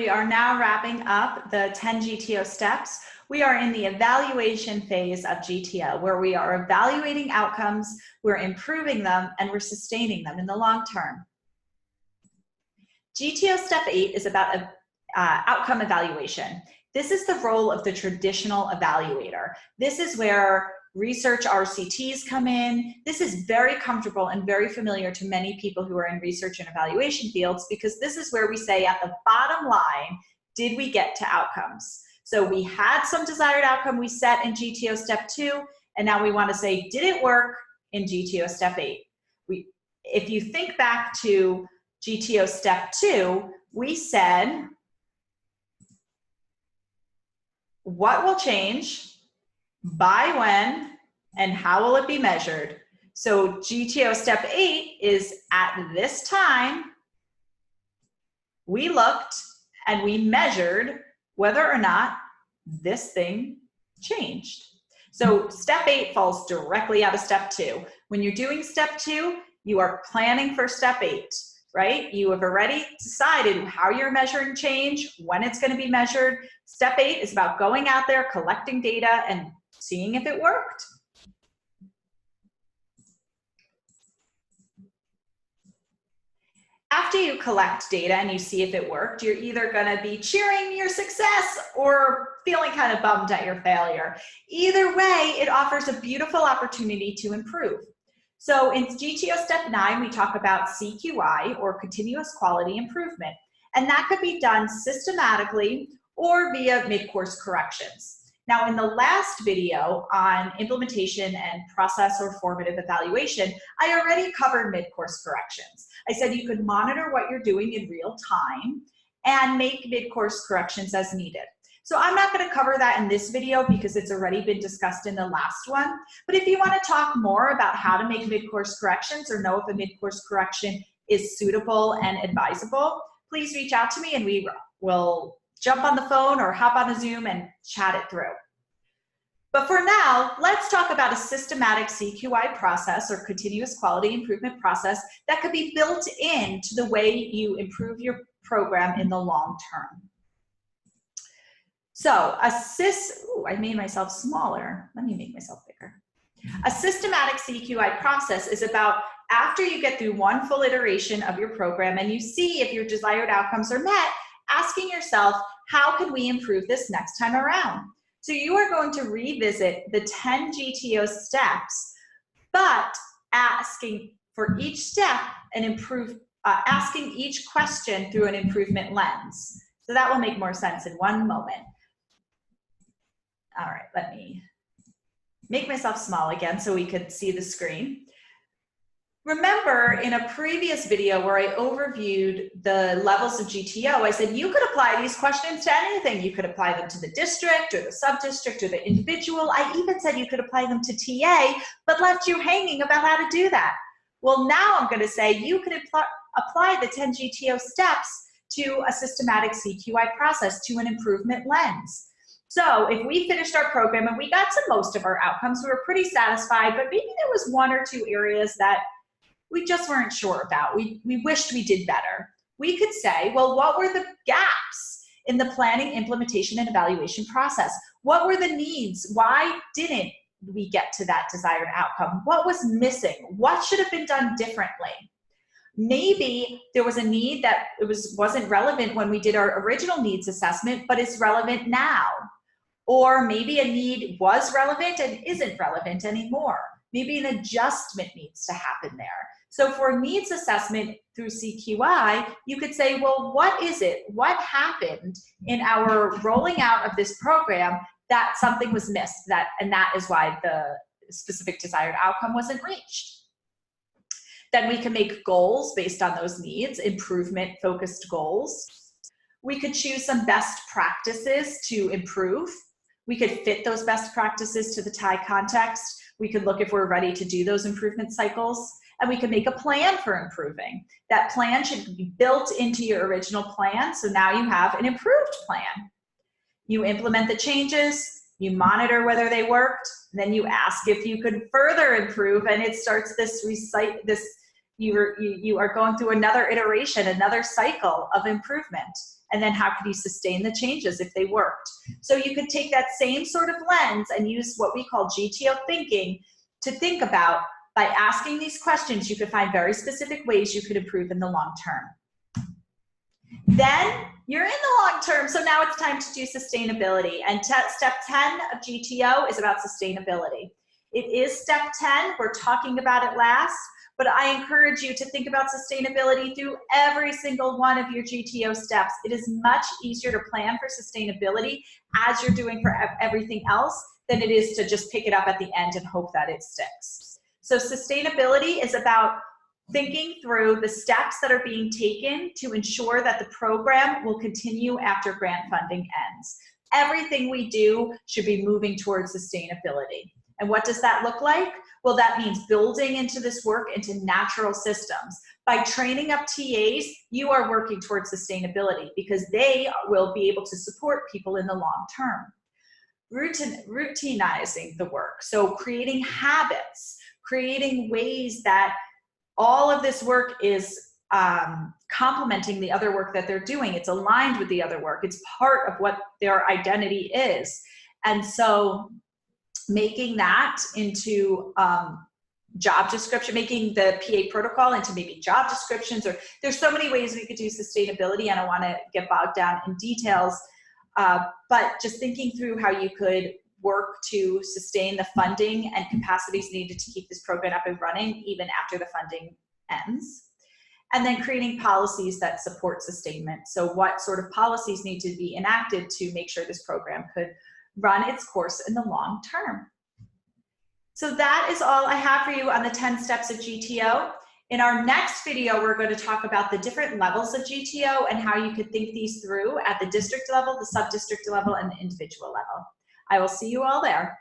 we are now wrapping up the 10 GTO steps. We are in the evaluation phase of GTO, where we are evaluating outcomes, we're improving them, and we're sustaining them in the long term. GTO step 8 is about outcome evaluation. This is the role of the traditional evaluator. This is where research RCTs come in. This is very comfortable and very familiar to many people who are in research and evaluation fields, because this is where we say at the bottom line, did we get to outcomes? So we had some desired outcome we set in GTO step 2, and now we want to say, did it work in GTO step 8? If you think back to GTO step 2, we said, what will change, by when, and how will it be measured? So GTO step 8 is at this time, we looked and we measured whether or not this thing changed. So step 8 falls directly out of step 2. When you're doing step 2, you are planning for step 8, right? You have already decided how you're measuring change, when it's going to be measured. Step 8 is about going out there, collecting data, and seeing if it worked. After you collect data and you see if it worked, you're either going to be cheering your success or feeling kind of bummed at your failure. Either way, it offers a beautiful opportunity to improve. So in GTO step 9, we talk about CQI, or continuous quality improvement, and that could be done systematically or via mid-course corrections. Now, in the last video on implementation and process or formative evaluation, I already covered mid-course corrections. I said you could monitor what you're doing in real time and make mid-course corrections as needed. So I'm not going to cover that in this video because it's already been discussed in the last one. But if you want to talk more about how to make mid-course corrections or know if a mid-course correction is suitable and advisable, please reach out to me and we will jump on the phone or hop on a Zoom and chat it through. But for now, let's talk about a systematic CQI process, or continuous quality improvement process, that could be built into the way you improve your program in the long term. So I made myself smaller. Let me make myself bigger. A systematic CQI process is about, after you get through one full iteration of your program and you see if your desired outcomes are met, asking yourself, how can we improve this next time around? So you are going to revisit the 10 GTO steps, but asking for each step and asking each question through an improvement lens. So that will make more sense in one moment. All right, let me make myself small again so we could see the screen. Remember, in a previous video where I overviewed the levels of GTO, I said you could apply these questions to anything. You could apply them to the district or the sub-district or the individual. I even said you could apply them to TA, but left you hanging about how to do that. Well, now I'm going to say you could apply the 10 GTO steps to a systematic CQI process, to an improvement lens. So if we finished our program and we got to most of our outcomes, we were pretty satisfied, but maybe there was one or two areas that we just weren't sure about. We wished we did better. We could say, well, what were the gaps in the planning, implementation, and evaluation process? What were the needs? Why didn't we get to that desired outcome? What was missing? What should have been done differently? Maybe there was a need that wasn't relevant when we did our original needs assessment, but it's relevant now. Or maybe a need was relevant and isn't relevant anymore. Maybe an adjustment needs to happen there. So for needs assessment through CQI, you could say, well, what is it? What happened in our rolling out of this program that something was missed, and that is why the specific desired outcome wasn't reached? Then we can make goals based on those needs, improvement-focused goals. We could choose some best practices to improve. We could fit those best practices to the TIE context. We could look if we're ready to do those improvement cycles, and we could make a plan for improving. That plan should be built into your original plan, so now you have an improved plan. You implement the changes, you monitor whether they worked, and then you ask if you could further improve, and it starts you are going through another iteration, another cycle of improvement. And then how could you sustain the changes if they worked? So you could take that same sort of lens and use what we call GTO thinking to think about, by asking these questions, you could find very specific ways you could improve in the long term. Then you're in the long term, so now it's time to do sustainability. And step 10 of GTO is about sustainability. It is step 10, we're talking about it last, but I encourage you to think about sustainability through every single one of your GTO steps. It is much easier to plan for sustainability as you're doing for everything else than it is to just pick it up at the end and hope that it sticks. So sustainability is about thinking through the steps that are being taken to ensure that the program will continue after grant funding ends. Everything we do should be moving towards sustainability. And what does that look like? Well, that means building into this work into natural systems. By training up TAs, you are working towards sustainability because they will be able to support people in the long term. Routinizing the work, so creating habits, creating ways that all of this work is complementing the other work that they're doing. It's aligned with the other work. It's part of what their identity is. And so making that into job description, making the PA protocol into maybe job descriptions, or there's so many ways we could do sustainability. I don't want to get bogged down in details, but just thinking through how you could work to sustain the funding and capacities needed to keep this program up and running even after the funding ends. And then creating policies that support sustainment. So what sort of policies need to be enacted to make sure this program could run its course in the long term. So that is all I have for you on the 10 steps of GTO. In our next video, we're going to talk about the different levels of GTO and how you could think these through at the district level, the sub-district level, and the individual level. I will see you all there.